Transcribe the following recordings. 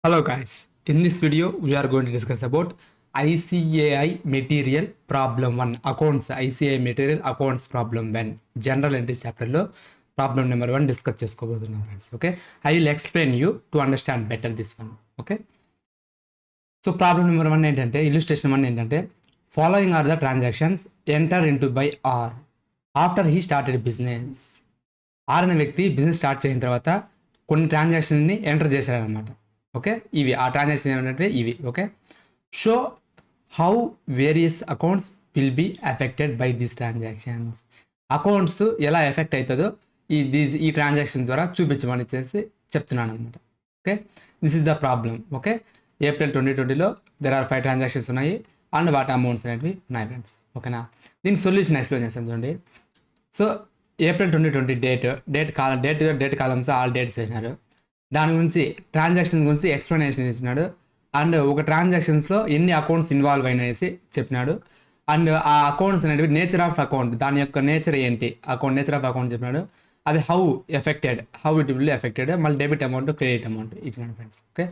Hello guys, in this video we are going to discuss about ICAI material problem 1 accounts ICAI material accounts problem 1 general entries chapter లో problem number 1 discuss చేసుకోబోతున్నాం friends. Okay, I will explain you to understand better this one. Okay, so problem number 1 ఏంటంటే illustration 1 ఏంటంటే following are the transactions entered into by R after he started business. R అనే వ్యక్తి business start చేసిన తర్వాత కొన్ని ట్రాన్సాక్షన్ని enter చేశాడనమాట. Okay, ఇవి ఆ ట్రాన్సాక్షన్ ఏమంటే ఇవి. Okay, show how various accounts will be affected by these transactions. Accounts ఎలా ఎఫెక్ట్ అవుతుందో ఈ ట్రాన్సాక్షన్ ద్వారా చూపించమని చెప్తున్నాను అనమాట. Okay, this is the problem. Okay, April 2020లో దెర్ ఆర్ 5 ట్రాన్సాక్షన్స్ ఉన్నాయి అండ్ వాటి అమౌంట్స్ అనేవి ఉన్నాయి ఫ్రెండ్స్. ఓకేనా, దీని సొల్యూషన్ ఎక్స్ప్లెయిన్ చేస్తాను చూడండి. So April 2020 date columns all dates వేసినారు. దాని గురించి ట్రాన్సాక్షన్ గురించి ఎక్స్ప్లెనేషన్ ఇచ్చినాడు. అండ్ ఒక ట్రాన్సాక్షన్స్లో ఎన్ని అకౌంట్స్ ఇన్వాల్వ్ అయినాయేసి చెప్పినాడు. అండ్ ఆ అకౌంట్స్ అనేవి నేచర్ ఆఫ్ అకౌంట్, దాని యొక్క నేచర్ ఏంటి, అకౌంట్ నేచర్ ఆఫ్ అకౌంట్ చెప్పినాడు. అది హౌ ఇట్ విల్ ఎఫెక్టెడ్, మళ్ళీ డెబిట్ అమౌంట్ క్రెడిట్ అమౌంట్ ఇచ్చినాడు ఫ్రెండ్స్. ఓకే,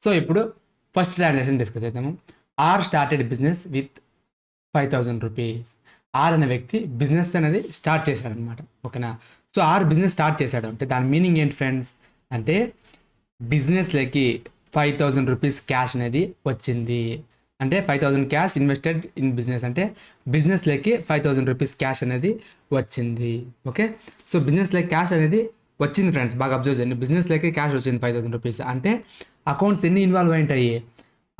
సో ఇప్పుడు ఫస్ట్ ట్రాన్సాక్షన్ డిస్కస్ చేద్దాము. R started business with 5,000 rupees. R అనే వ్యక్తి బిజినెస్ అనేది స్టార్ట్ చేశాడు అనమాట. ఓకేనా, సో ఆర్ బిజినెస్ స్టార్ట్ చేశాడు అంటే దాని మీనింగ్ ఏంటి ఫ్రెండ్స్ అంటే బిజినెస్లోకి 5,000 రూపీస్ క్యాష్ అనేది వచ్చింది. అంటే 5,000 క్యాష్ ఇన్వెస్టెడ్ ఇన్ బిజినెస్, అంటే బిజినెస్లోకి 5,000 రూపీస్ క్యాష్ అనేది వచ్చింది. ఓకే, సో బిజినెస్లోకి క్యాష్ అనేది వచ్చింది ఫ్రెండ్స్, బాగా అబ్జర్వ్ చేయండి. బిజినెస్లోకి క్యాష్ వచ్చింది 5,000 రూపీస్ అంటే అకౌంట్స్ ఎన్ని ఇన్వాల్వ్ అయింటాయి,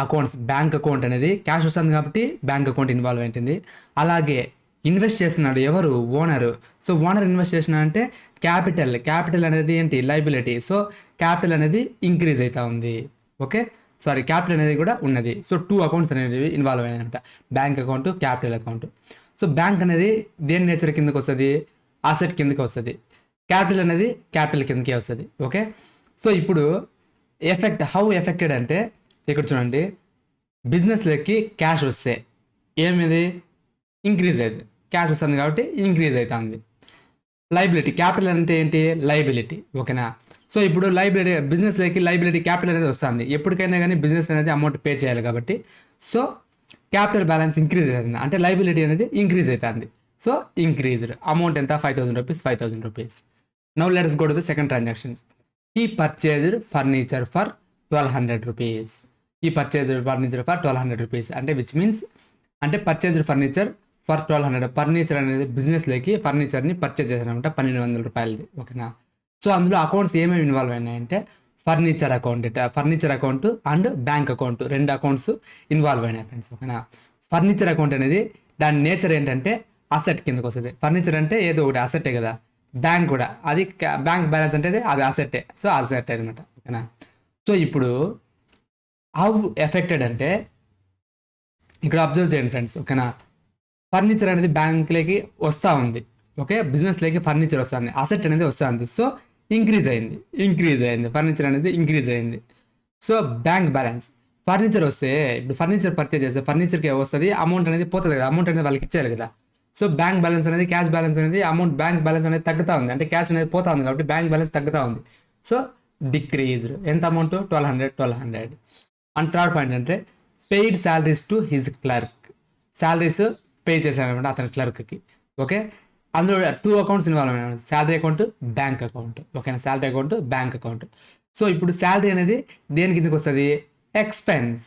అకౌంట్స్ బ్యాంక్ అకౌంట్ అనేది క్యాష్ వస్తుంది కాబట్టి బ్యాంక్ అకౌంట్ ఇన్వాల్వ్ అయింటుంది. అలాగే ఇన్వెస్ట్ చేస్తున్నాడు ఎవరు, ఓనరు. సో ఓనర్ ఇన్వెస్ట్ చేసిన అంటే క్యాపిటల్ అనేది ఏంటి, లైబిలిటీ. సో క్యాపిటల్ అనేది ఇంక్రీజ్ అవుతా ఉంది. ఓకే, క్యాపిటల్ అనేది కూడా ఉన్నది. సో 2 అకౌంట్స్ అనేవి ఇన్వాల్వ్ అయ్యాయంట, bank account, capital account. So bank అనేది దేని నేచర్ కిందకి వస్తుంది, అసెట్ కిందకి వస్తుంది. క్యాపిటల్ అనేది క్యాపిటల్ కిందకే వస్తుంది. ఓకే, సో ఇప్పుడు హౌ ఎఫెక్టెడ్ అంటే ఇక్కడ చూడండి, బిజినెస్లోకి క్యాష్ వస్తే ఏమిది ఇంక్రీజ్ అవుతుంది, క్యాష్ వస్తుంది కాబట్టి ఇంక్రీజ్ అవుతుంది. లైబిలిటీ, క్యాపిటల్ అంటే ఏంటి, లైబిలిటీ. ఓకేనా, సో ఇప్పుడు బిజినెస్లోకి లైబిలిటీ క్యాపిటల్ అనేది వస్తుంది. ఎప్పటికైనా కానీ బిజినెస్ అనేది అమౌంట్ పే చేయాలి కాబట్టి సో క్యాపిటల్ బ్యాలెన్స్ ఇంక్రీజ్ అవుతుంది, అంటే లైబిలిటీ అనేది ఇంక్రీజ్ అవుతుంది. సో ఇంక్రీజ్డ్ అమౌంట్ ఎంత, 5,000 rupees. Now let's go to the second transactions. ఈ పర్చేజ్డ్ ఫర్నిచర్ ఫర్ 1,200 రూపీస్. ఈ పర్చేజ్డ్ ఫర్నిచర్ ఫర్ 1,200 రూపీస్ అంటే విచ్ మీన్స్ అంటే పర్చేజ్డ్ ఫర్నిచర్ ఫర్ 1,200. ఫర్నిచర్ అనేది బిజినెస్లోకి ఫర్నిచర్ని పర్చేజ్ చేశారనమాట 1,200 రూపాయలది. ఓకేనా, సో అందులో అకౌంట్స్ ఏమేమి ఇన్వాల్వ్ అయినాయంటే furniture account and bank account, 2 accounts involve అయినాయి ఫ్రెండ్స్. ఓకేనా, ఫర్నిచర్ అకౌంట్ అనేది దాని నేచర్ ఏంటంటే అసెట్ కిందకు వస్తుంది. ఫర్నిచర్ అంటే ఏదో ఒకటి అసెట్టే కదా, బ్యాంక్ కూడా అది బ్యాంక్ బ్యాలెన్స్ అంటే అది అసెట్టే. సో అసెట్ అనమాట. ఓకేనా, సో ఇప్పుడు హౌ ఎఫెక్టెడ్ అంటే ఇక్కడ అబ్జర్వ్ చేయండి ఫ్రెండ్స్. ఓకేనా, ఫర్నిచర్ అనేది బ్యాంక్లోకి వస్తూ ఉంది. ఓకే, బిజినెస్లోకి ఫర్నిచర్ వస్తుంది, అసెట్ అనేది వస్తుంది. సో ఇంక్రీజ్ అయింది ఫర్నిచర్ అనేది ఇంక్రీజ్ అయింది. సో బ్యాంక్ బ్యాలెన్స్, ఫర్నిచర్ వస్తే ఇప్పుడు ఫర్నిచర్ పర్చేజ్ చేస్తే ఫర్నిచర్కి వస్తుంది, అమౌంట్ అనేది పోతుంది కదా, అమౌంట్ అనేది వాళ్ళకి ఇచ్చేయాలి కదా. సో బ్యాంక్ బ్యాలెన్స్ అనేది క్యాష్ బ్యాలెన్స్ అనేది బ్యాంక్ బ్యాలెన్స్ అనేది తగ్గుతూ ఉంది, అంటే క్యాష్ అనేది పోతా ఉంది కాబట్టి బ్యాంక్ బ్యాలెన్స్ తగ్గుతూ ఉంది. సో డిక్రీజ్డ్ ఎంత అమౌంట్, 1,200. అండ్ థర్డ్ పాయింట్ అంటే paid salaries to his clerk. Salaries pay చేశానమాట అతని క్లర్క్కి. ఓకే, అందులో 2 అకౌంట్స్ ఇన్వాల్వ్ అయినా, శాలరీ అకౌంట్, బ్యాంక్ అకౌంట్. ఓకేనా, salary account, bank account. So ఇప్పుడు శాలరీ అనేది దేని కిందకి వస్తుంది, ఎక్స్పెన్స్.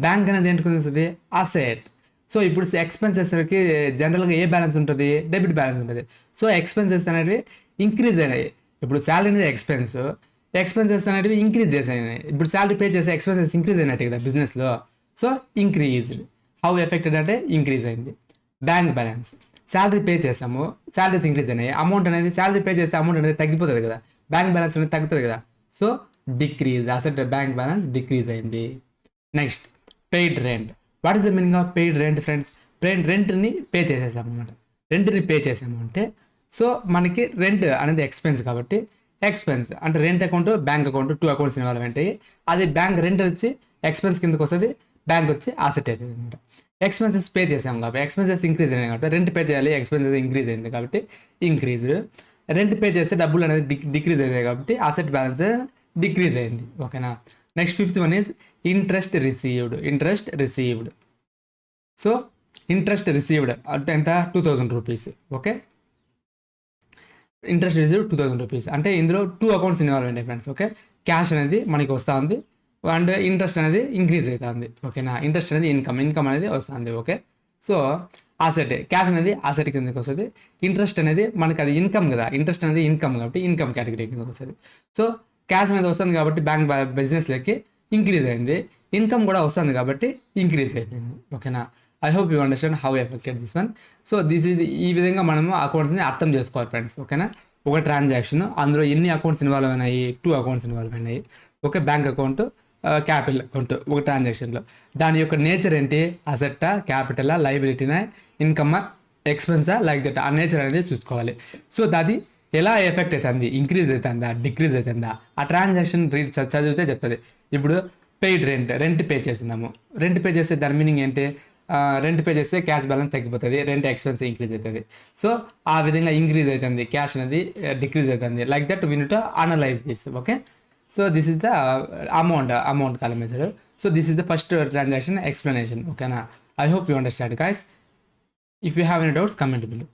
బ్యాంక్ అనేది దేని కిందకి వస్తుంది, అసెట్. సో ఇప్పుడు ఎక్స్పెన్సెస్కి జనరల్గా ఏ బ్యాలెన్స్ ఉంటుంది, డెబిట్ బ్యాలెన్స్ ఉంటుంది. సో ఎక్స్పెన్సెస్ అనేవి ఇంక్రీజ్ అయినాయి. ఇప్పుడు శాలరీ అనేది ఎక్స్పెన్సెస్ అనేవి ఇంక్రీజ్ చేసాయి. ఇప్పుడు శాలరీ పే చేసే ఎక్స్పెన్సెస్ ఇంక్రీజ్ అయినట్టు కదా బిజినెస్లో. So increased. హౌ ఎఫెక్టెడ్ అంటే ఇంక్రీజ్ అయింది. బ్యాంక్ బ్యాలెన్స్, శాలరీ పే చేసాము, శాలరీస్ ఇంక్రీజ్ అయినాయి, అమౌంట్ అనేది శాలరీ పే చేస్తే అమౌంట్ అనేది తగ్గిపోతుంది కదా, బ్యాంక్ బ్యాలెన్స్ అనేది తగ్గుతుంది కదా. So decrease, asset bank balance decrease అయింది. Next paid rent. What is the meaning of paid rent friends? రెంట్ని పే చేసేసాము అనమాట. రెంట్ని పే చేసాము అంటే సో మనకి రెంట్ అనేది ఎక్స్పెన్స్ కాబట్టి ఎక్స్పెన్స్ అంటే rent account, bank account 2 accounts involve ఉంటాయి. అది బ్యాంక్ రెంట్ వచ్చి ఎక్స్పెన్స్ కిందకి వస్తుంది, బ్యాంక్ వచ్చి అసెట్ అవుతుంది అనమాట. ఎక్స్పెన్సెస్ పే చేసాం కాబట్టి ఎక్స్పెన్సెస్ ఇంక్రీజ్ అయినాయి కాబట్టి రెంట్ పే చేయాలి, ఎక్స్పెన్సెస్ ఇంక్రీజ్ అయింది కాబట్టి ఇంక్రీజ్డ్. రెంట్ పే చేస్తే డబ్బులు అనేది డిక్రీజ్ అయ్యాయి కాబట్టి అసెట్ బ్యాలెన్స్ డిక్రీజ్ అయింది. ఓకేనా, next fifth one is interest received. So interest received అంటే ఎంత 2000 rupees. Okay, interest received 2000 rupees అంటే ఇందులో 2 అకౌంట్స్ ఇన్వాల్వ్ అయినాయి ఫ్రెండ్స్. ఓకే, క్యాష్ అనేది మనకి వస్తూ ఉంది అండ్ ఇంట్రెస్ట్ అనేది ఇంక్రీజ్ అవుతుంది. ఓకేనా, ఇంట్రెస్ట్ అనేది ఇన్కమ్ అనేది వస్తుంది. ఓకే, సో ఆసెట్, క్యాష్ అనేది ఆసెట్ కిందకి వస్తుంది, ఇంట్రెస్ట్ అనేది మనకి అది ఇన్కమ్ కదా, ఇంట్రెస్ట్ అనేది ఇన్కమ్ కాబట్టి ఇన్కమ్ కేటగిరీ కిందకి వస్తుంది. సో క్యాష్ అనేది వస్తుంది కాబట్టి బ్యాంక్ బిజినెస్లోకి ఇంక్రీజ్ అయింది, ఇన్కమ్ కూడా వస్తుంది కాబట్టి ఇంక్రీజ్ అయిపోయింది. ఓకేనా, I hope you understand how affected this one. So this ఇది ఈ విధంగా మనము అకౌంట్స్ని అర్థం చేసుకోవాలి ఫ్రెండ్స్. ఓకేనా, ఒక ట్రాన్సాక్షన్ అందులో ఎన్ని అకౌంట్స్ ఇన్వాల్వ్ అయినాయి, 2 అకౌంట్స్ ఇన్వాల్వ్ అయినాయి. Okay, bank account, capital account ఒక ట్రాన్సాక్షన్లో దాని యొక్క నేచర్ ఏంటి, అసెట్టా, క్యాపిటలా, లైబిలిటీనా, ఇన్కమ్మా, ఎక్స్పెన్సా, లైక్ దట్ ఆ నేచర్ అనేది చూసుకోవాలి. సో అది ఎలా ఎఫెక్ట్ అవుతుంది, ఇంక్రీజ్ అవుతుందా, డిక్రీజ్ అవుతుందా, ఆ ట్రాన్సాక్షన్ రీడ్ చదివితే చెప్తుంది. ఇప్పుడు పెయిడ్ రెంట్ పే చేసిందాము, రెంట్ పే చేస్తే దాని మీనింగ్ ఏంటి, రెంట్ పే చేస్తే క్యాష్ బ్యాలెన్స్ తగ్గిపోతుంది, రెంట్ ఎక్స్పెన్స్ ఇంక్రీజ్ అవుతుంది. సో ఆ విధంగా ఇంక్రీజ్ అవుతుంది, క్యాష్ అనేది డిక్రీజ్ అవుతుంది. Like that we need to analyse this. Okay, so this is the amount column method. So this is the first transaction explanation. ఓకేనా, I hope you understand guys. If you have any doubts, comment below.